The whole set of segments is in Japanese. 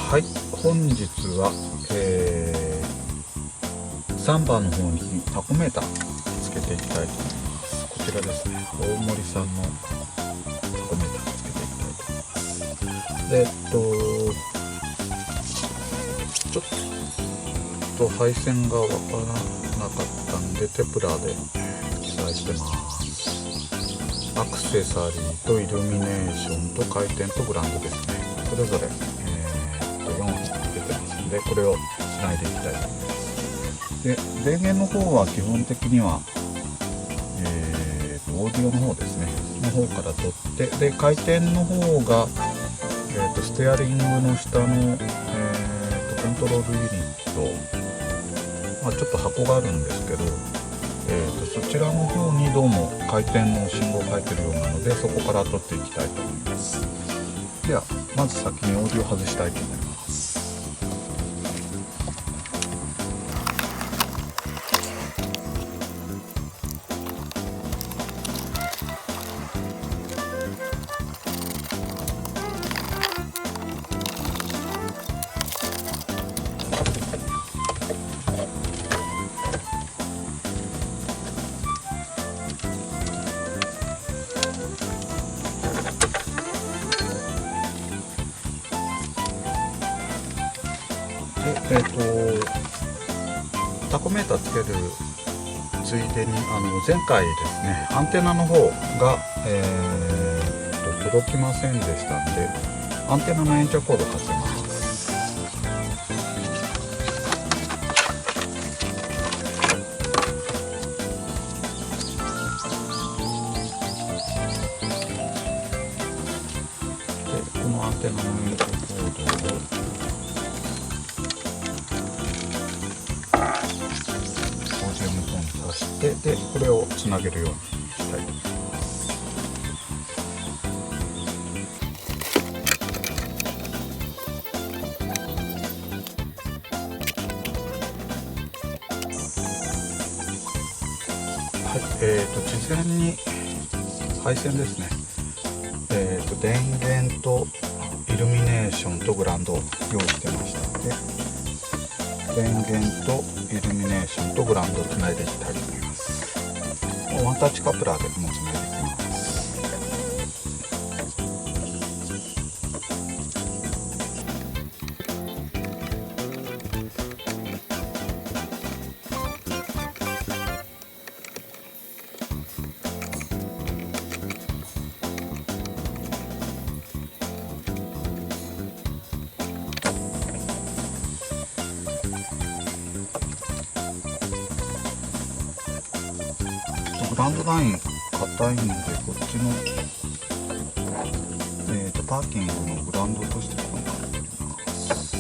はい、本日は、サンバーの方にタコメーターつけていきたいと思います。こちらですね、大森さんのタコメーターつけていきたいと思います。でちょっと配線がわからなかったんでテプラで記載してます。アクセサリーとイルミネーションと回転とグラウンドですね、それぞれ、4本出てますので、これをつないでいきたいと思います。で、電源の方は基本的には、オーディオの方ですねの方から取って、で回転の方が、ステアリングの下の、コントロールユニット、ちょっと箱があるんですけど、そちらの方にどうも回転の信号が入ってるようなので、そこから取っていきたいと思います。ではまず先にオーディオ外したいと思います。タコメーターつけるついでに前回ですね、アンテナの方が、届きませんでしたんで、アンテナの延長コード貼ってます。でこのアンテナの延長コードをでこれをつなげるようにしたいと思います。はい、事前に配線ですね、電源とイルミネーションとグラウンドを用意してましたので、電源とイルミネーションとグラウンドをつないでいきたいと思います。ワンタッチカプラーでもつないでいきます。グラウンドライン硬いんで、こっちの、パーキングのグラウンドとしてここに貼っております。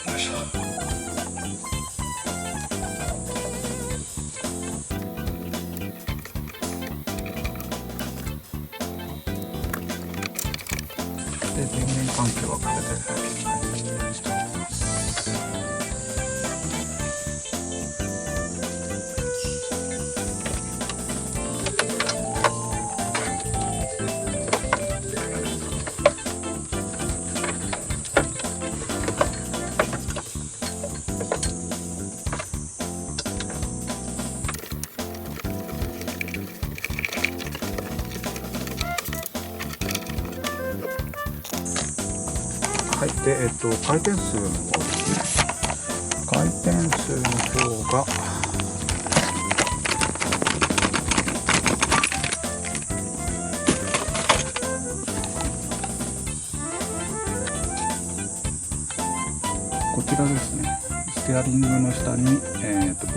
よいしょ。で電源関係はこれではい、で、回転数の方ですね。回転数の方がこちらですね。ステアリングの下に、ボ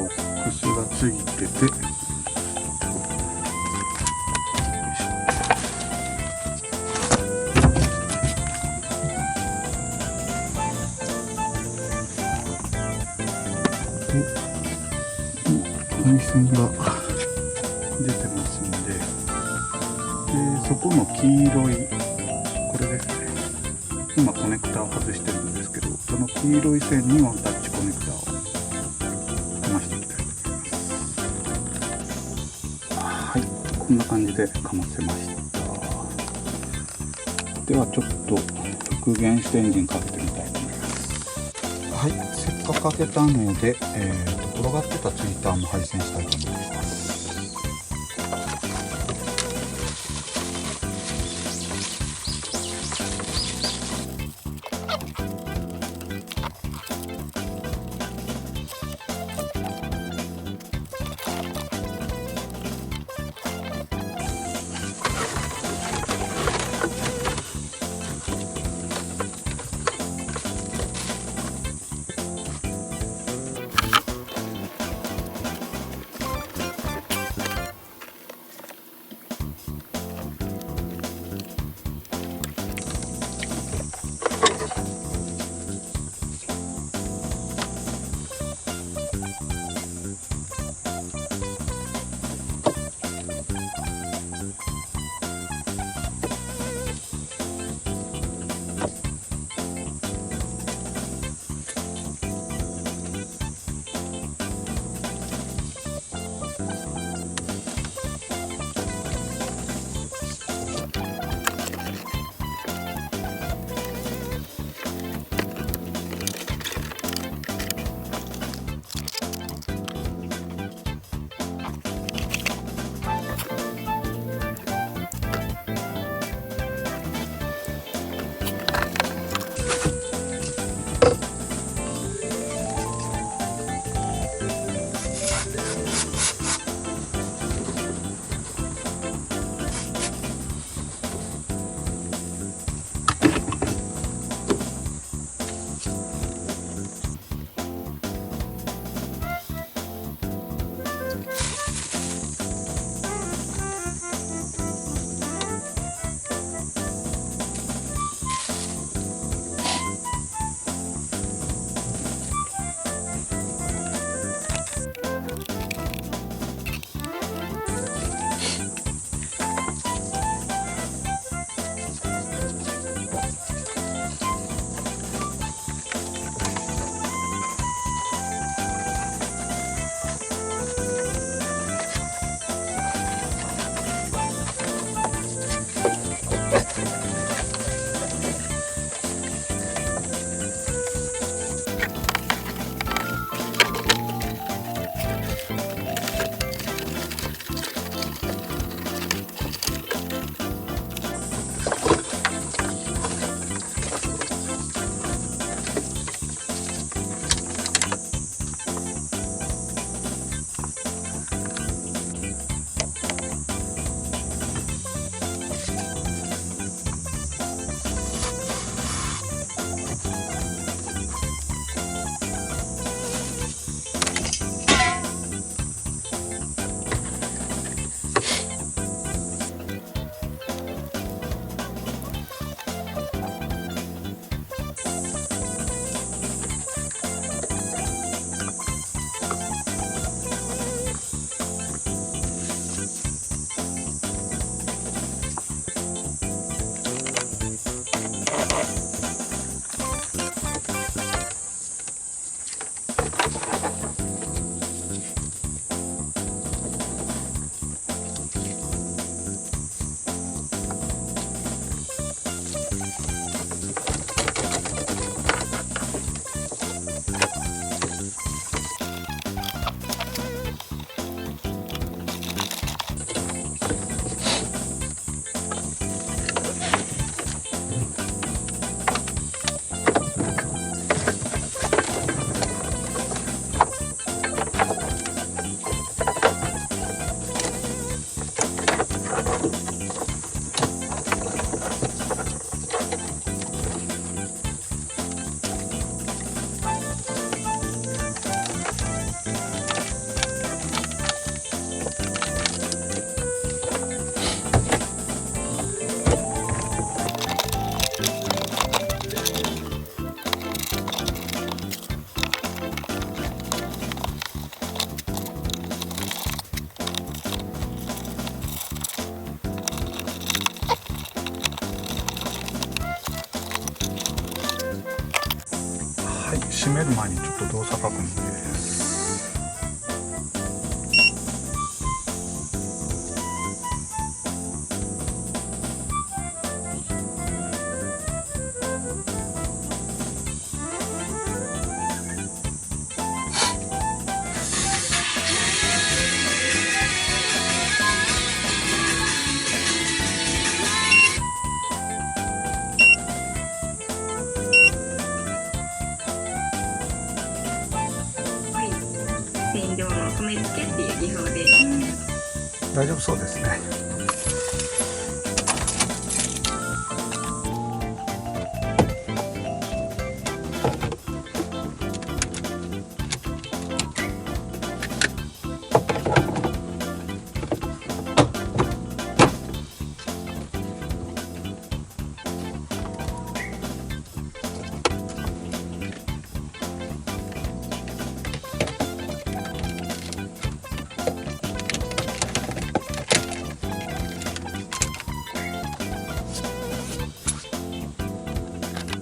ックスがついてて、配線が出てますんで、そこの黄色いこれですね、今コネクターを外してるんですけど、その黄色い線にワンタッチコネクターをかましていきたいと思います。はい。こんな感じでかませました。ではちょっと復元してエンジンかけてみたいと思います。はい、せっかくかけたので、転がってたツイーターも配線したいと思います。閉める前にちょっと動作確認です。大丈夫そうですね。